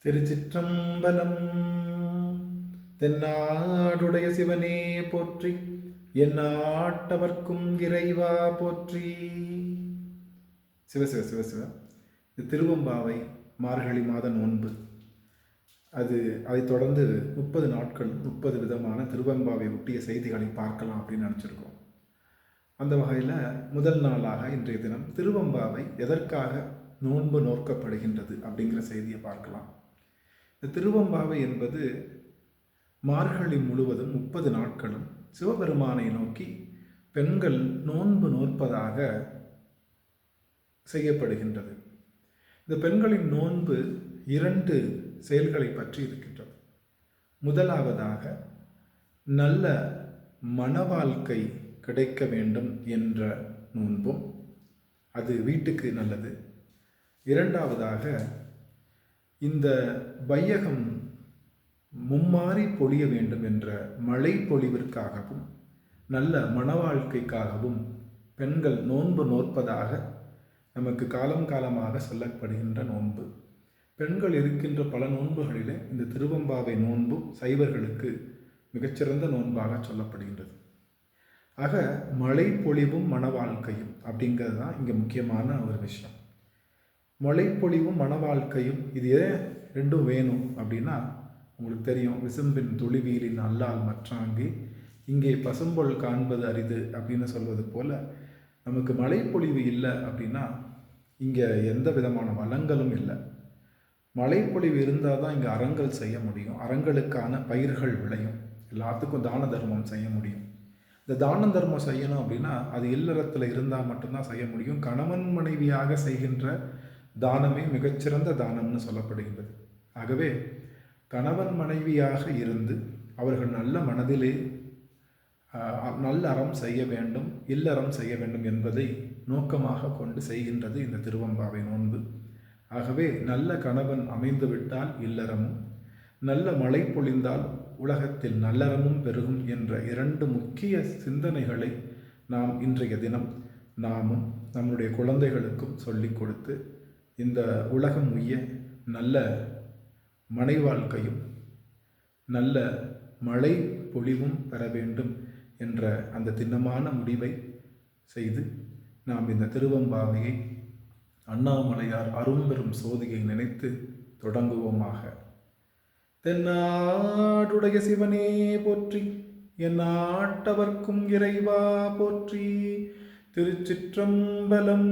திருச்சிற்றம்பலம். தென்னாடுடைய சிவனே போற்றி, எந்நாட்டவர்க்கும் இறைவா போற்றி. சிவ சிவ சிவ சிவ. இது திருவம்பாவை மார்கழி மாத நோன்பு. அதை தொடர்ந்து 30 நாட்கள் 30 விதமான திருவம்பாவை ஒட்டிய செய்திகளை பார்க்கலாம் அப்படின்னு நினச்சிருக்கோம். அந்த வகையில் முதல் நாளாக இன்றைய தினம் திருவம்பாவை எதற்காக நோன்பு நோக்கப்படுகின்றது அப்படிங்கிற செய்தியை பார்க்கலாம். இந்த திருவம்பாவை என்பது மார்கழி முழுவதும் 30 நாட்களும் சிவபெருமானை நோக்கி பெண்கள் நோன்பு நோற்பதாக செய்யப்படுகின்றது. இந்த பெண்களின் நோன்பு 2 செயல்களை பற்றி இருக்கின்றது. முதலாவதாக நல்ல மனவாழ்க்கை கிடைக்க வேண்டும் என்ற நோன்பும், அது வீட்டுக்கு நல்லது. இரண்டாவதாக இந்த வையகம் மும்மாறி பொழிய வேண்டும் என்ற மழை பொழிவிற்காகவும் நல்ல மனவாழ்க்கைக்காகவும் பெண்கள் நோன்பு நோற்பதாக நமக்கு காலம் காலமாக சொல்லப்படுகின்ற நோன்பு. பெண்கள் இருக்கின்ற பல நோன்புகளிலே இந்த திருவம்பாவை நோன்பு சைவர்களுக்கு மிகச்சிறந்த நோன்பாக சொல்லப்படுகின்றது. ஆக மழை பொழிவும் மனவாழ்க்கையும் அப்படிங்கிறது தான் இங்கே முக்கியமான ஒரு விஷயம். மழை பொழிவும் மனவாழ்க்கையும் இது ஏன் ரெண்டும் வேணும் அப்படின்னா, உங்களுக்கு தெரியும், விசும்பின் துளிவீலின் அல்லால் மற்றாங்கே இங்கே பசும்பொல் காண்பது அரிது அப்படின்னு சொல்வது போல, நமக்கு மழைப்பொழிவு இல்லை அப்படின்னா இங்கே எந்த விதமான வளங்களும் இல்லை. மழைப்பொழிவு இருந்தால் தான் இங்கே அறங்கள் செய்ய முடியும், அறங்களுக்கான பயிர்கள் விளையும், எல்லாத்துக்கும் தான தர்மம் செய்ய முடியும். இந்த தான தர்மம் செய்யணும் அப்படின்னா அது இல்லறத்தில் இருந்தால் மட்டும்தான் செய்ய முடியும். கணவன் மனைவியாக செய்கின்ற தானமே மிகச்சிறந்த தானம்னு சொல்லப்படுகின்றது. ஆகவே கணவன் மனைவியாக இருந்து அவர்கள் நல்ல மனதிலே நல்ல அறம் செய்ய வேண்டும், இல்லறம் செய்ய வேண்டும் என்பதை நோக்கமாக கொண்டு செய்கின்றது இந்த திருவம்பாவை நோன்பு. ஆகவே நல்ல கணவன் அமைந்து விட்டால் இல்லறமும், நல்ல மழை பொழிந்தால் உலகத்தில் நல்லறமும் பெருகும் என்ற 2 முக்கிய சிந்தனைகளை நாம் இன்றைய தினம் நாமும் நம்முடைய குழந்தைகளுக்கும் சொல்லிக் கொடுத்து இந்த உலகம் உய்ய நல்ல மனை வாழ்க்கையும் நல்ல மழை பொழிவும் பெற வேண்டும் என்ற அந்த திண்ணமான முடிவை செய்து நாம் இந்த திருவம்பாவையை அண்ணாமலையார் அரும்பெரும் சோதியை நினைத்து தொடங்குவோமாக. தென்னாடுடைய சிவனே போற்றி, எந்நாட்டவர்க்கும் இறைவா போற்றி. திருச்சிற்றம்பலம்.